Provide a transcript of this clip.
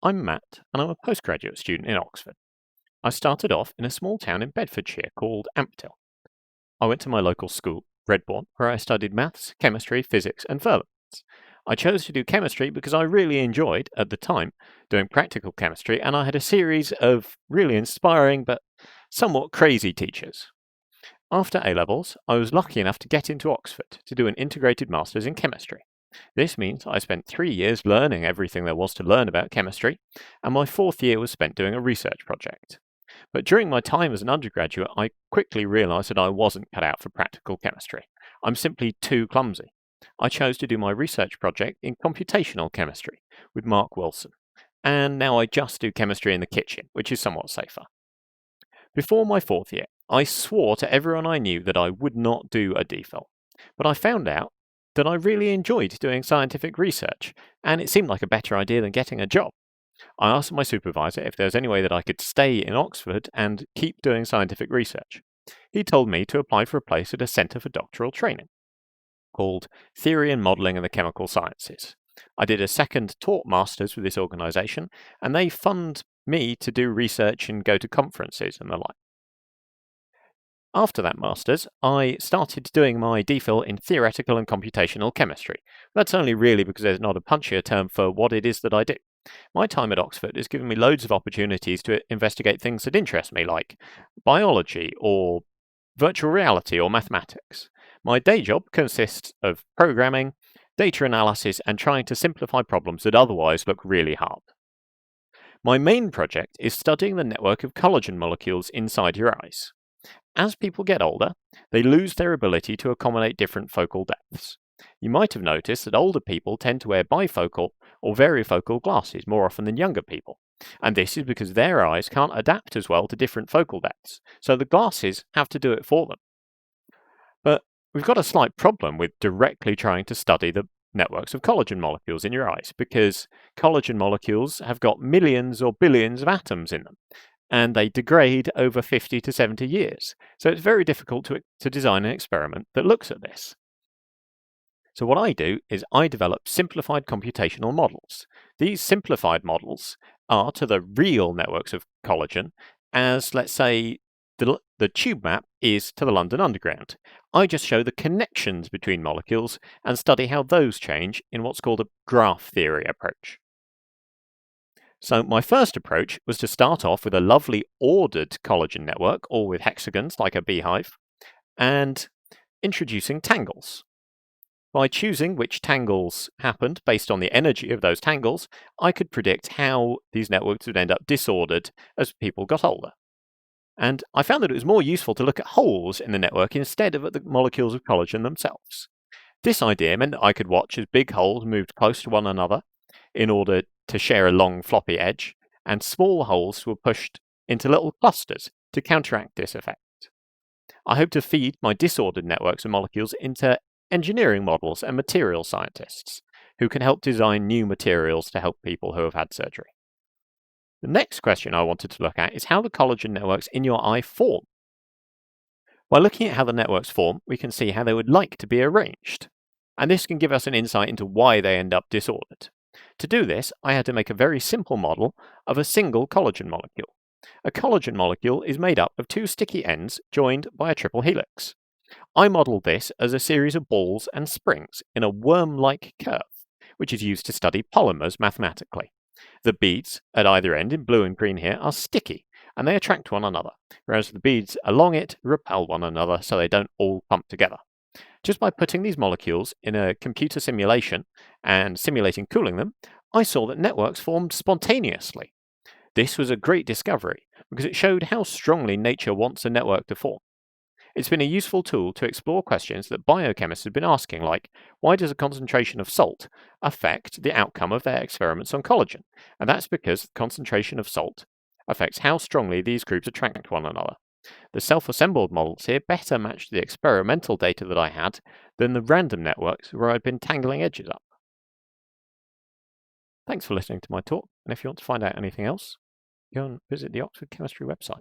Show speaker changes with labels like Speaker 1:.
Speaker 1: I'm Matt, and I'm a postgraduate student in Oxford. I started off in a small town in Bedfordshire called Ampthill. I went to my local school, Redbourne, where I studied maths, chemistry, physics, and further maths. I chose to do chemistry because I really enjoyed, at the time, doing practical chemistry, and I had a series of really inspiring but somewhat crazy teachers. After A-levels, I was lucky enough to get into Oxford to do an integrated master's in chemistry. This means I spent 3 years learning everything there was to learn about chemistry, and my 4th year was spent doing a research project. But during my time as an undergraduate, I quickly realised that I wasn't cut out for practical chemistry. I'm simply too clumsy. I chose to do my research project in computational chemistry with Mark Wilson, and now I just do chemistry in the kitchen, which is somewhat safer. Before my 4th year, I swore to everyone I knew that I would not do a DPhil, but I found out that I really enjoyed doing scientific research, and it seemed like a better idea than getting a job. I asked my supervisor if there was any way that I could stay in Oxford and keep doing scientific research. He told me to apply for a place at a centre for doctoral training called Theory and Modelling in the Chemical Sciences. I did a second taught master's with this organisation, and they fund me to do research and go to conferences and the like. After that master's, I started doing my DPhil in theoretical and computational chemistry. That's only really because there's not a punchier term for what it is that I do. My time at Oxford has given me loads of opportunities to investigate things that interest me, like biology or virtual reality or mathematics. My day job consists of programming, data analysis, and trying to simplify problems that otherwise look really hard. My main project is studying the network of collagen molecules inside your eyes. As people get older, they lose their ability to accommodate different focal depths. You might have noticed that older people tend to wear bifocal or varifocal glasses more often than younger people, and this is because their eyes can't adapt as well to different focal depths, so the glasses have to do it for them. But we've got a slight problem with directly trying to study the networks of collagen molecules in your eyes, because collagen molecules have got millions or billions of atoms in them, and they degrade over 50 to 70 years, so it's very difficult to design an experiment that looks at this. So what I do is I develop simplified computational models. These simplified models are to the real networks of collagen as, let's say, the tube map is to the London Underground. I just show the connections between molecules and study how those change in what's called a graph theory approach. So my first approach was to start off with a lovely ordered collagen network, all with hexagons like a beehive, and introducing tangles. By choosing which tangles happened based on the energy of those tangles, I could predict how these networks would end up disordered as people got older. And I found that it was more useful to look at holes in the network instead of at the molecules of collagen themselves. This idea meant that I could watch as big holes moved close to one another in order to share a long floppy edge, and small holes were pushed into little clusters to counteract this effect. I hope to feed my disordered networks of molecules into engineering models and material scientists who can help design new materials to help people who have had surgery. The next question I wanted to look at is how the collagen networks in your eye form. By looking at how the networks form, we can see how they would like to be arranged, and this can give us an insight into why they end up disordered. To do this, I had to make a very simple model of a single collagen molecule. A collagen molecule is made up of 2 sticky ends joined by a triple helix. I modelled this as a series of balls and springs in a worm-like curve, which is used to study polymers mathematically. The beads at either end in blue and green here are sticky, and they attract one another, whereas the beads along it repel one another so they don't all clump together. Just by putting these molecules in a computer simulation and simulating cooling them, I saw that networks formed spontaneously. This was a great discovery because it showed how strongly nature wants a network to form. It's been a useful tool to explore questions that biochemists have been asking, like, why does a concentration of salt affect the outcome of their experiments on collagen? And that's because the concentration of salt affects how strongly these groups attract one another. The self-assembled models here better matched the experimental data that I had than the random networks where I'd been tangling edges up. Thanks for listening to my talk, and if you want to find out anything else, go and visit the Oxford Chemistry website.